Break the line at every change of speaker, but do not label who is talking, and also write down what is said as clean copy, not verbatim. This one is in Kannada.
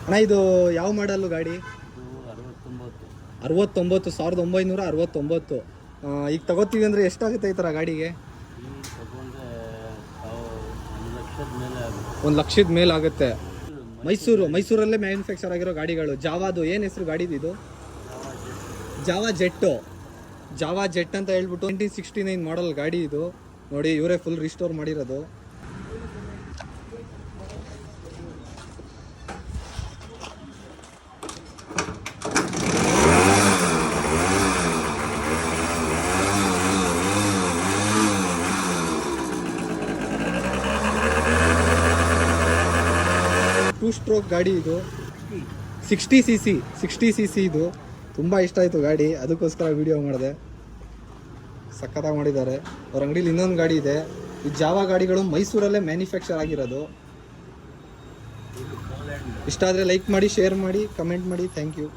ಅಣ್ಣ ಇದು ಯಾವ ಮಾಡಲ್ಲು ಗಾಡಿ?
ಇದು
69 1969. ಈಗ ತಗೋತೀವಿ ಅಂದರೆ ಎಷ್ಟಾಗುತ್ತೆ ಈ ಥರ ಗಾಡಿಗೆ?
ಈಗ ತಗೊಂಡ್ರೆ 1 ಲಕ್ಷದ ಮೇಲೆ ಆಗುತ್ತೆ.
1 ಲಕ್ಷದ ಮೇಲೆ ಆಗುತ್ತೆ. ಮೈಸೂರಲ್ಲೇ ಮ್ಯಾನುಫ್ಯಾಕ್ಚರ್ ಆಗಿರೋ ಗಾಡಿಗಳು. ಜಾವಾದು ಏನು ಹೆಸರು ಗಾಡಿದು? ಇದು ಜಾವಾ ಜೆಟ್ ಅಂತ ಹೇಳ್ಬಿಟ್ಟು 1969 ಮಾಡಲ್ ಗಾಡಿ ಇದು. ನೋಡಿ ಇವರೇ ಫುಲ್ ರಿಸ್ಟೋರ್ ಮಾಡಿರೋದು. ಟೂ ಸ್ಟ್ರೋಕ್ ಗಾಡಿ ಇದು. 60 cc ಇದು. ತುಂಬ ಇಷ್ಟ ಆಯಿತು ಗಾಡಿ, ಅದಕ್ಕೋಸ್ಕರ ವಿಡಿಯೋ ಮಾಡಿದೆ. ಸಖತ್ತಾಗಿ ಮಾಡಿದ್ದಾರೆ. ಅವ್ರ ಅಂಗಡಿಲಿ ಇನ್ನೊಂದು ಗಾಡಿ ಇದೆ. ಈ ಜಾವಾ ಗಾಡಿಗಳು ಮೈಸೂರಲ್ಲೇ ಮ್ಯಾನುಫ್ಯಾಕ್ಚರ್ ಆಗಿರೋದು. ಇಷ್ಟ ಆದರೆ ಲೈಕ್ ಮಾಡಿ, ಶೇರ್ ಮಾಡಿ, ಕಮೆಂಟ್ ಮಾಡಿ. Thank you.